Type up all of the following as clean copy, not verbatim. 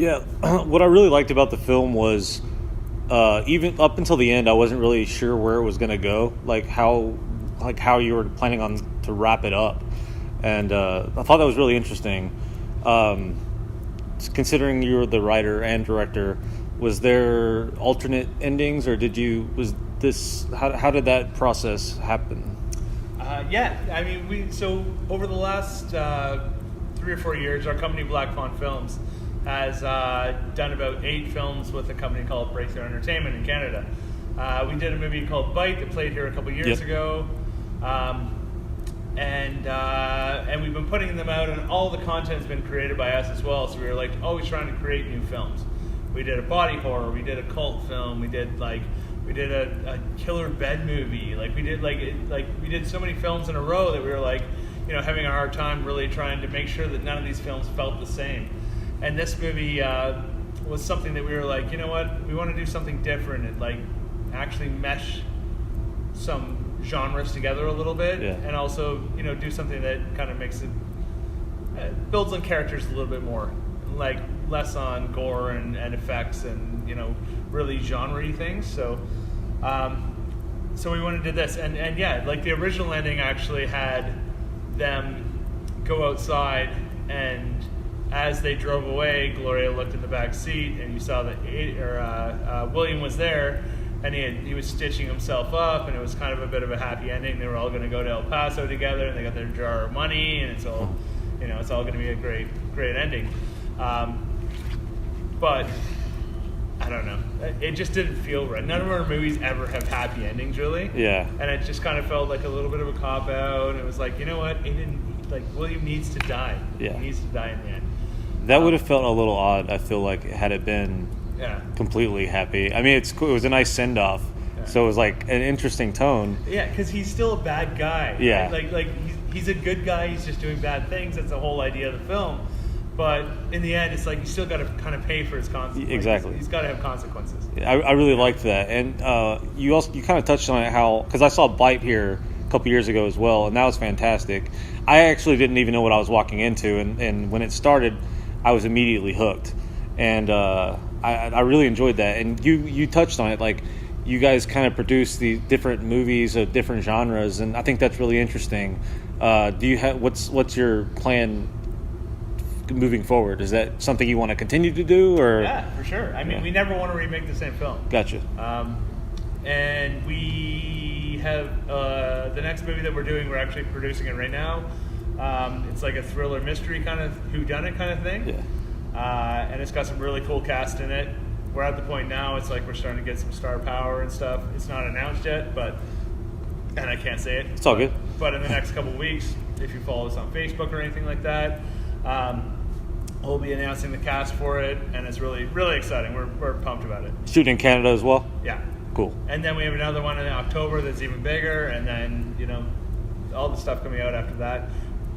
Yeah, what I really liked about the film was even up until the end, I wasn't really sure where it was going to go, like how you were planning on to wrap it up, and I thought that was really interesting. Considering you were the writer and director, was there alternate endings, or how did that process happen? Yeah, I mean, so over the last 3 or 4 years, our company Black Fawn Films has done about 8 films with a company called Breakthrough Entertainment in Canada. We did a movie called Bite that played here a couple years ago, and we've been putting them out, and all the content's been created by us as well. So we were like always trying to create new films. We did a body horror, we did a cult film, we did a killer bed movie. We did so many films in a row that we were like, having a hard time really trying to make sure that none of these films felt the same. And this movie was something that we were like, you know what, we want to do something different and actually mesh some genres together a little bit, and also do something that kind of makes it builds on characters a little bit more, like less on gore and effects and really genre-y things. So we went and did this, and the original ending actually had them go outside, and as they drove away, Gloria looked in the back seat, and you saw that William was there, and he was stitching himself up, and it was kind of a bit of a happy ending. They were all going to go to El Paso together, and they got their jar of money, and it's all going to be a great ending. But I don't know. It just didn't feel right. None of our movies ever have happy endings, really. Yeah. And it just kind of felt like a little bit of a cop out. And it was like, you know what? It didn't. William needs to die. Yeah. He needs to die in the end. That would have felt a little odd, I feel like, had it been completely happy. I mean, it was a nice send-off. Yeah. So it was like an interesting tone. Yeah, because he's still a bad guy. Yeah. Right? He's a good guy. He's just doing bad things. That's the whole idea of the film. But in the end, it's like you still got to kind of pay for his consequences. Exactly. He's got to have consequences. I really liked that. And you kind of touched on it, because I saw Bite here a couple years ago as well, and that was fantastic. I actually didn't even know what I was walking into, and when it started, I was immediately hooked. And I really enjoyed that. And you touched on it, you guys kind of produce the different movies of different genres, and I think that's really interesting. Do you have what's your plan moving forward? Is that something you want to continue to do, or? Yeah, for sure. I mean, we never want to remake the same film. Gotcha. And we have the next movie that we're doing. We're actually producing it right now. It's like a thriller mystery kind of whodunit kind of thing. Yeah. And it's got some really cool cast in it. We're at the point now. It's like we're starting to get some star power and stuff. It's not announced yet, and I can't say it. It's all good. But in the next couple of weeks, if you follow us on Facebook or anything like that, we'll be announcing the cast for it, and it's really, really exciting. We're pumped about it. Shooting in Canada as well? Yeah. Cool. And then we have another one in October that's even bigger, and then, all the stuff coming out after that.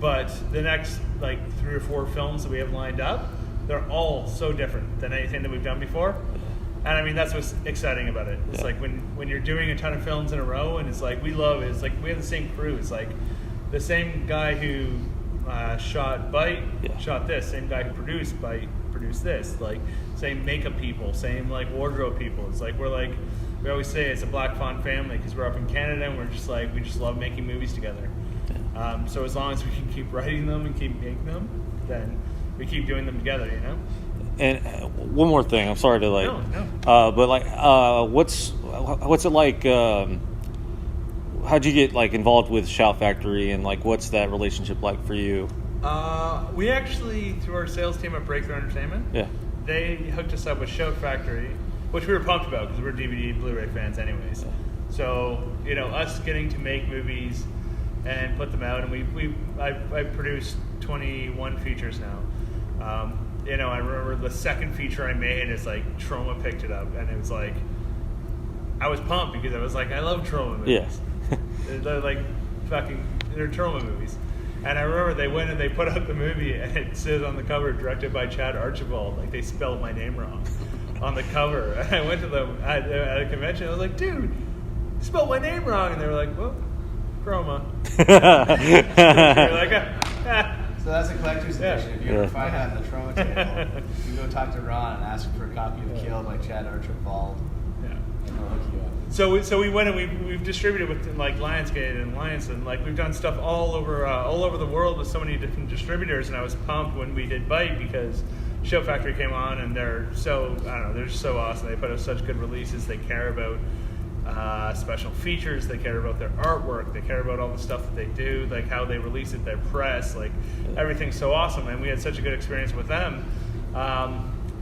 But the next, 3 or 4 films that we have lined up, they're all so different than anything that we've done before. And I mean, that's what's exciting about it. It's like when you're doing a ton of films in a row, and it's like, we have the same crew. It's like the same guy who shot Bite, shot this. Same guy who produced Bite, produced this. Same makeup people, same wardrobe people. It's like we always say it's a Black Fawn family, because we're up in Canada, and we just love making movies together. So as long as we can keep writing them and keep making them, then we keep doing them together, And one more thing, I'm sorry to No. But what's it like? How'd you get involved with Shout Factory, and what's that relationship like for you? We actually, through our sales team at Breakthrough Entertainment, they hooked us up with Shout Factory, which we were pumped about because we're DVD Blu-ray fans anyways. So us getting to make movies and put them out, and I've produced 21 features now. I remember the second feature I made is Trauma picked it up, and it was I was pumped because I was I love Trauma movies. Yeah. They're Trauma movies. And I remember they went and they put out the movie, and it says on the cover, directed by Chad Archibald. They spelled my name wrong on the cover. And I went to them at a convention. I was like, dude, you spelled my name wrong. And they were like, well, Chroma. So that's a collector's edition. If you ever find that in the trauma table, you go talk to Ron and ask for a copy of Kill by Chad Archibald. Yeah. And he'll hook you up. So we went and we've distributed with like Lionsgate and Lionsden. Like we've done stuff all over the world with so many different distributors, and I was pumped when we did Bite because Show Factory came on, and they're so awesome. They put out such good releases. They care about special features. They care about their artwork. They care about all the stuff that they do, like how they release it, their press, like everything's so awesome. And we had such a good experience with them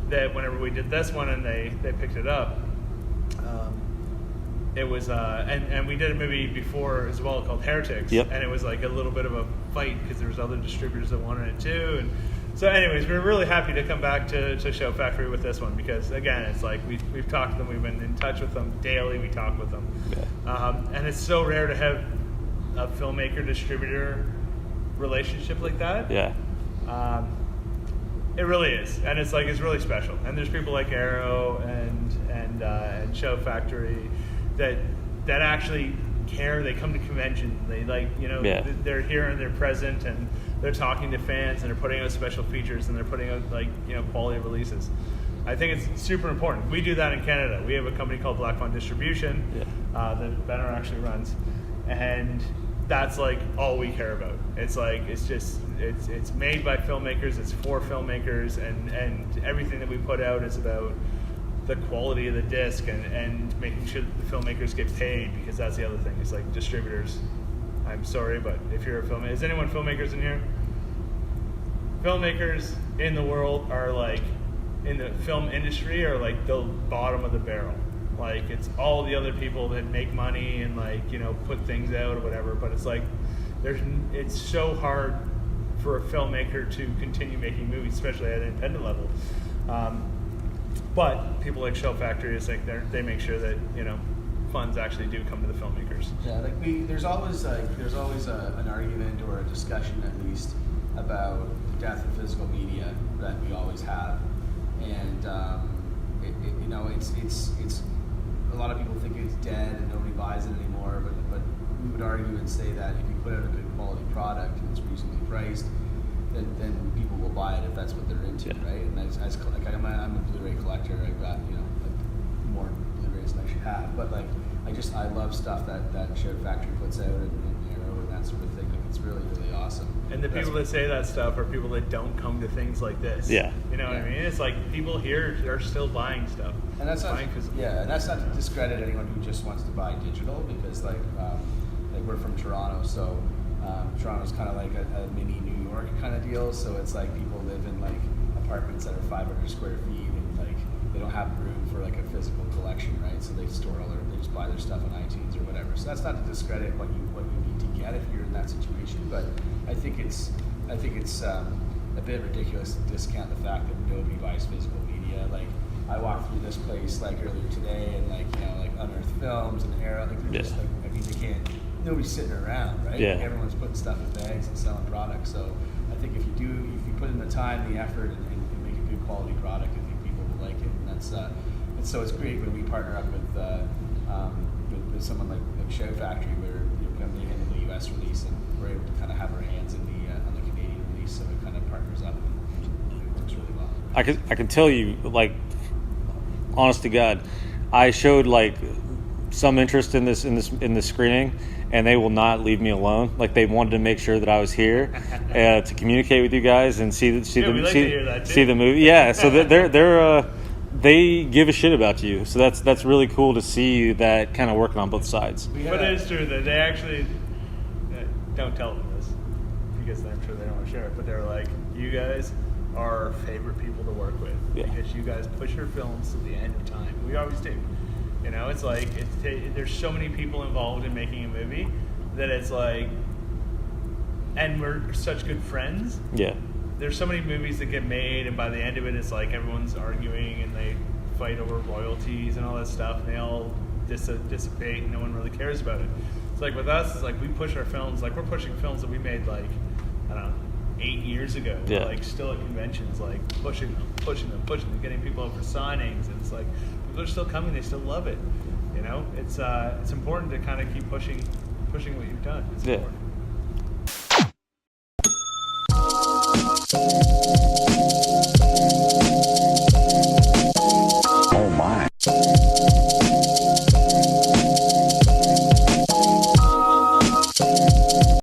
that whenever we did this one and they picked it up, it was and we did a movie before as well called Heretics, and it was like a little bit of a fight because there was other distributors that wanted it too. And so anyways, we were really happy to come back to Show Factory with this one because, again, it's like we've talked to them. We've been in touch with them daily. We talk with them. And it's so rare to have a filmmaker-distributor relationship like that. Yeah. It really is. And it's really special. And there's people like Arrow and Show Factory that actually care. They come to conventions. They they're here and they're present and they're talking to fans and they're putting out special features and they're putting out quality releases. I think it's super important. We do that in Canada. We have a company called Black Fun Distribution that Benner actually runs, and that's like all we care about. It's made by filmmakers. It's for filmmakers, and everything that we put out is about the quality of the disc and making sure that the filmmakers get paid, because that's the other thing. It's like distributors. I'm sorry, but if you're a filmmaker, is anyone filmmakers in here? Filmmakers in the world are like, in the film industry, are like the bottom of the barrel. Like it's all the other people that make money and put things out or whatever. But it's like it's so hard for a filmmaker to continue making movies, especially at an independent level. But people like Show Factory, it's like they make sure that funds actually do come to the filmmakers. Yeah, there's always an argument or a discussion at least about the death of physical media that we always have, and it's a lot of people think it's dead and nobody buys it anymore. But we would argue and say that if you put out a good quality product and it's reasonably priced, then people will buy it if that's what they're into, right? And I'm a Blu-ray collector. I've got more Blu-rays than I should have, but I love stuff that Show Factory puts out and Arrow and that sort of thing. Like it's really, really awesome. And the people that say that stuff are people that don't come to things like this. Yeah. You know what I mean? It's like people here are still buying stuff. And that's not to discredit anyone who just wants to buy digital, because we're from Toronto, so Toronto's kind of like a mini New York kind of deal. So it's like people live in like apartments that are 500 square feet and like they don't have room for like a physical collection, right? So they just buy their stuff on iTunes or whatever. So that's not to discredit what you need to get if you're in that situation, but I think it's a bit ridiculous to discount the fact that nobody buys physical media. Like I walked through this place like earlier today, and like Unearthed Films and Arrow, like they're just like, I mean, they can't. Nobody's sitting around, right? Yeah. Like everyone's putting stuff in bags and selling products. So I think if you put in the time, the effort, and make a good quality product, I think people will like it. And that's and so it's great when we partner up with someone like Show Factory, where they handle the U.S. release, and we're able to kind of have our hands in on the Canadian release. So it kind of partners up, and it works really well. I can tell you, like, honest to God, I showed like some interest in this screening, and they will not leave me alone. Like they wanted to make sure that I was here to communicate with you guys and see the movie. Yeah, so they give a shit about you. So that's really cool to see that kind of working on both sides. But it is true that they actually don't tell them this, because I'm sure they don't want to share it. But they're like, you guys are our favorite people to work with, because you guys push your films to the end of time. We always do. It's like there's so many people involved in making a movie that it's like, and we're such good friends. Yeah. There's so many movies that get made, and by the end of it, it's like everyone's arguing and they fight over royalties and all that stuff, and they all dissipate, and no one really cares about it. It's like with us, it's like we push our films, like we're pushing films that we made like, I don't know, 8 years ago. Yeah. Like still at conventions, like pushing them, getting people out for signings, and it's like people are still coming, they still love it. It's important to kind of keep pushing what you've done. It's important.